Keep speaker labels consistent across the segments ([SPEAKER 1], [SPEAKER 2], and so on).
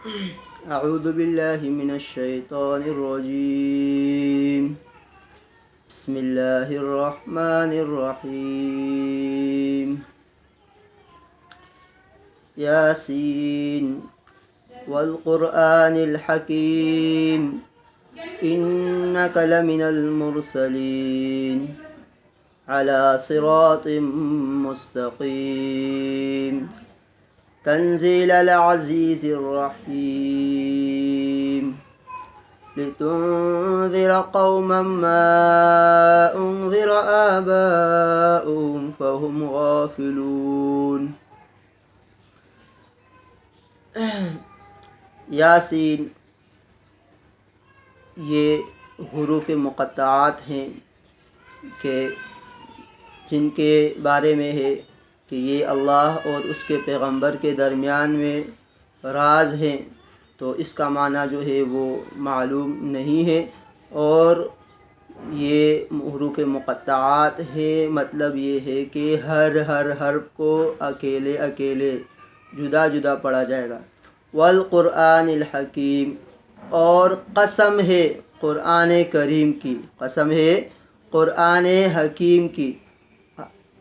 [SPEAKER 1] أعوذ بالله من الشيطان الرجيم. بسم الله الرحمن الرحيم. ياسين والقرآن الحكيم إنك لمن المرسلين على صراط مستقيم تنزيل العزيز الرحيم لتنذر قوما ما أنذر آباؤهم فهم غافلون. یاسین یہ حروف مقطعات ہیں کہ جن کے بارے میں ہے کہ یہ اللہ اور اس کے پیغمبر کے درمیان میں راز ہیں، تو اس کا معنی جو ہے وہ معلوم نہیں ہے، اور یہ حروف مقطعات ہے مطلب یہ ہے کہ ہر حرف کو اکیلے اکیلے جدا جدا پڑھا جائے گا. والقرآن الحکیم، اور قسم ہے قرآن کریم کی، قسم ہے قرآن حکیم کی.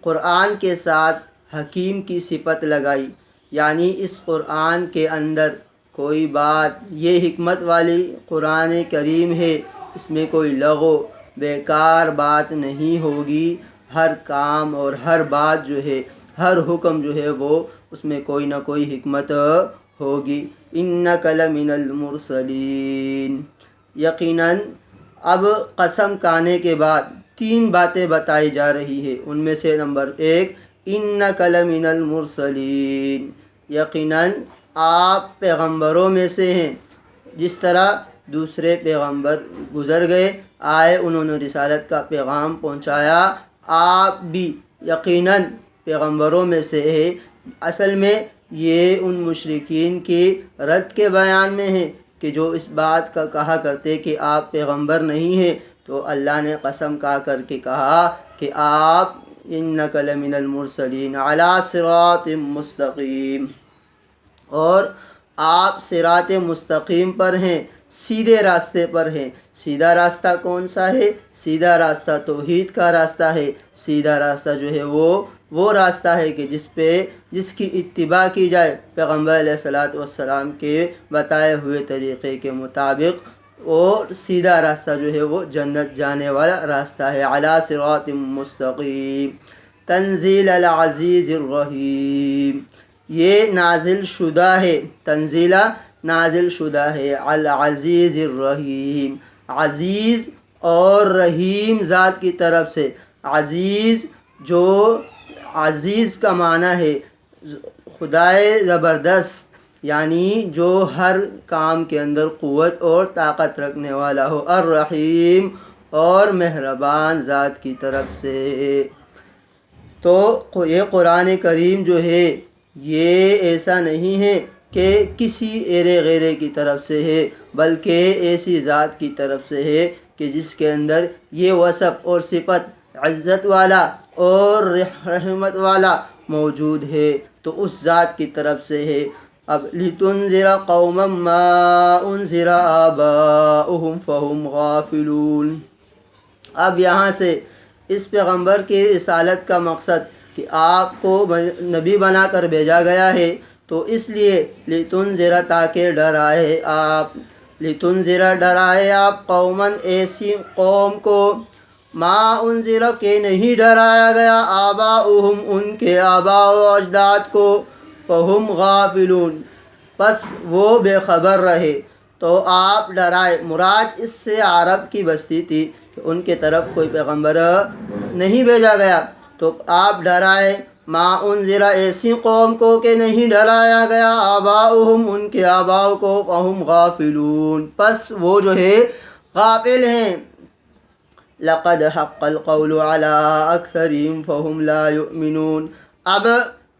[SPEAKER 1] قرآن کے ساتھ حکیم کی صفت لگائی، یعنی اس قرآن کے اندر کوئی بات یہ حکمت والی قرآن کریم ہے، اس میں کوئی لغو بیکار بات نہیں ہوگی. ہر کام اور ہر بات جو ہے، ہر حکم جو ہے وہ اس میں کوئی نہ کوئی حکمت ہوگی. انک لمن المرسلین، یقیناً اب قسم کھانے کے بعد تین باتیں بتائی جا رہی ہے. ان میں سے نمبر 1، انک لمن المرسلین، یقیناً آپ پیغمبروں میں سے ہیں. جس طرح دوسرے پیغمبر گزر گئے، آئے، انہوں نے رسالت کا پیغام پہنچایا، آپ بھی یقیناً پیغمبروں میں سے ہے. اصل میں یہ ان مشرکین کی رد کے بیان میں ہے کہ جو اس بات کا کہا کرتے کہ آپ پیغمبر نہیں ہیں، تو اللہ نے قسم کھا کر کے کہا کہ آپ انک لمن المرسلین علی صراط مستقیم، اور آپ صراط مستقیم پر ہیں، سیدھے راستے پر ہیں. سیدھا راستہ کون سا ہے؟ سیدھا راستہ توحید کا راستہ ہے. سیدھا راستہ جو ہے وہ راستہ ہے کہ جس کی اتباع کی جائے پیغمبر علیہ السلام کے بتائے ہوئے طریقے کے مطابق. اور سیدھا راستہ جو ہے وہ جنت جانے والا راستہ ہے. علی صراط مستقیم تنزیل العزیز الرحیم، یہ نازل شدہ ہے، تنزیلہ نازل شدہ ہے، العزیز الرحیم، عزیز اور رحیم ذات کی طرف سے. عزیز، جو عزیز کا معنی ہے خدائے زبردست، یعنی جو ہر کام کے اندر قوت اور طاقت رکھنے والا ہو. الرحیم، اور مہربان ذات کی طرف سے. تو یہ قرآن کریم جو ہے یہ ایسا نہیں ہے کہ کسی ایرے غیرے کی طرف سے ہے، بلکہ ایسی ذات کی طرف سے ہے کہ جس کے اندر یہ وصف اور صفت عزت والا اور رحمت والا موجود ہے، تو اس ذات کی طرف سے ہے. اب لِتُنذِرَ قَوْمًا مَّا أُنذِرَ آبَاؤُهُمْ فَهُمْ غَافِلُونَ. اب یہاں سے اس پیغمبر کی رسالت کا مقصد کہ آپ کو نبی بنا کر بھیجا گیا ہے، تو اس لیے لِتُنذِرَ، تاکہ ڈرائے آپ، لِتُنذِرَ ڈرائے آپ، قوماً ایسی قوم کو، ما انذر کہ نہیں ڈرایا گیا، آباؤہم ان کے آباء و اجداد کو، فہم غافلون پس وہ بے خبر رہے. تو آپ ڈرائے، مراد اس سے عرب کی بستی تھی کہ ان کے طرف کوئی پیغمبر نہیں بھیجا گیا، تو آپ ڈرائے ما انذر ایسی قوم کو کہ نہیں ڈرایا گیا، آباؤہم ان کے آباؤ کو، فہم غافلون پس وہ جو ہے غافل ہیں. لقد حق القول على اکثرهم فهم لا يؤمنون. اب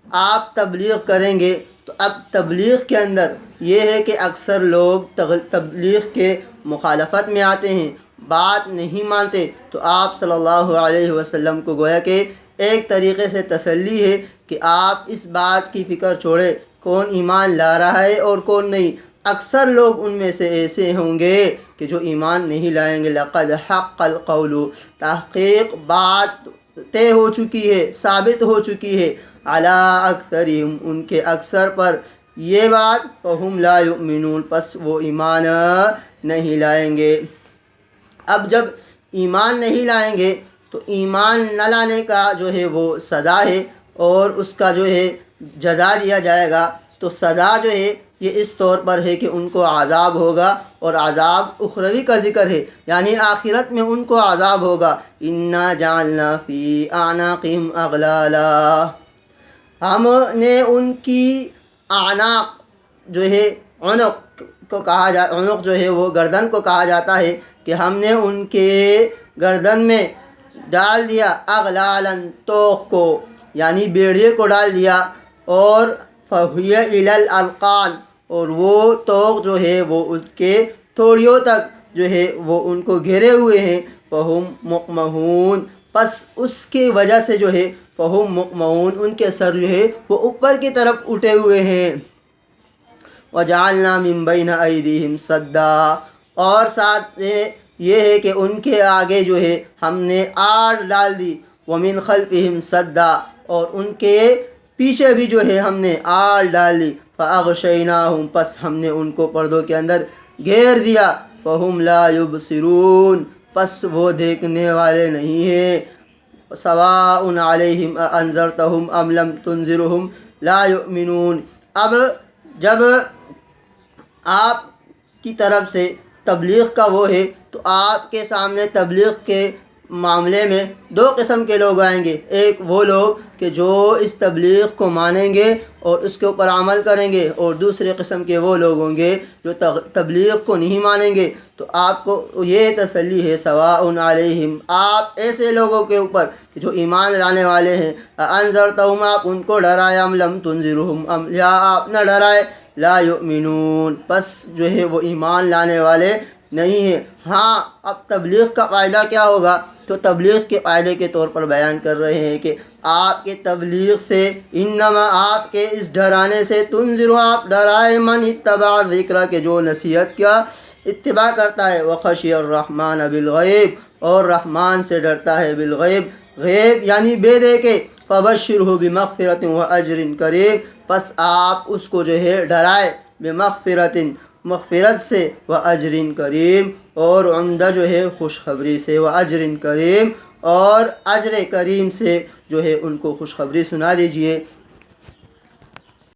[SPEAKER 1] آپ تبلیغ کریں گے تو اب تبلیغ کے اندر یہ ہے کہ اکثر لوگ تبلیغ کے مخالفت میں آتے ہیں، بات نہیں مانتے. تو آپ صلی اللہ علیہ وسلم کو گویا کہ ایک طریقے سے تسلی ہے کہ آپ اس بات کی فکر چھوڑیں کون ایمان لا رہا ہے اور کون نہیں. اکثر لوگ ان میں سے ایسے ہوں گے کہ جو ایمان نہیں لائیں گے۔ لقد حق القول، تحقیق بات طے ہو چکی ہے، ثابت ہو چکی ہے، علی اکثرہم، ان کے اکثر پر یہ بات، فہم لا یؤمنون، پس وہ ایمان نہیں لائیں گے۔ اب جب ایمان نہیں لائیں گے تو ایمان نہ لانے کا جو ہے وہ سزا ہے، اور اس کا جو ہے جزا دیا جائے گا۔ تو سزا جو ہے یہ اس طور پر ہے کہ ان کو عذاب ہوگا، اور عذاب اخروی کا ذکر ہے، یعنی آخرت میں ان کو عذاب ہوگا۔ انا جعلنا فی اعناقہم اغلالا، ہم نے ان کی اعناق جو ہے، عنق کو کہا عنق جو ہے وہ گردن کو کہا جاتا ہے، کہ ہم نے ان کے گردن میں ڈال دیا اغلالن، توق کو، یعنی بیڑیے کو ڈال دیا، اور فہی الی الاذقان، اور وہ توق جو ہے وہ اس کے تھوڑیوں تک جو ہے وہ ان کو گھیرے ہوئے ہیں۔ فہم مقمحون، پس اس کی وجہ سے جو ہے فہم مقمحون، ان کے سر جو ہے وہ اوپر کی طرف اٹھے ہوئے ہیں۔ وجعلنا من بین ایدیہم سدا، اور ساتھ یہ ہے کہ ان کے آگے جو ہے ہم نے آڑ ڈال دی، ومن خلفہم سدا، اور ان کے پیچھے بھی جو ہے ہم نے آڑ ڈال دی، فاغشیناہم، پس ہم نے ان کو پردوں کے اندر گھیر دیا، فہم لا یبصرون، پس وہ دیکھنے والے نہیں ہیں۔ سواء علیہم اانذرتہم ام لم تنذرہم لا یؤمنون۔ اب جب آپ کی طرف سے تبلیغ کا وہ ہے تو آپ کے سامنے تبلیغ کے معاملے میں دو قسم کے لوگ آئیں گے۔ ایک وہ لوگ کہ جو اس تبلیغ کو مانیں گے اور اس کے اوپر عمل کریں گے، اور دوسرے قسم کے وہ لوگ ہوں گے جو تبلیغ کو نہیں مانیں گے۔ تو آپ کو یہ تسلی ہے، سواء علیہم، آپ ایسے لوگوں کے اوپر کہ جو ایمان لانے والے ہیں، انذرتہم، آپ ان کو ڈرائے، ام لم تنذرہم، یا آپ نہ ڈرائے، لا یؤمنون، پس جو ہے وہ ایمان لانے والے نہیں ہیں۔ ہاں، اب تبلیغ کا فائدہ کیا ہوگا؟ تو تبلیغ کے فائدے کے طور پر بیان کر رہے ہیں کہ آپ کے تبلیغ سے، انما، آپ کے اس ڈرانے سے، تنذر، آپ ڈرائے، من اتبع ذکر، کے جو نصیحت کا اتباع کرتا ہے، وخشی الرحمن بالغیب، اور رحمان سے ڈرتا ہے بالغیب، غیب یعنی بے دیکھے، فبشرہ بمغفرۃ واجر کریم، پس آپ اس کو جو ہے ڈرائے، بمغفرۃ، مغفرت سے، واجر کریم، اور عمدہ جو ہے خوشخبری سے، واجر کریم، اور اجر کریم سے جو ہے ان کو خوشخبری سنا دیجئے۔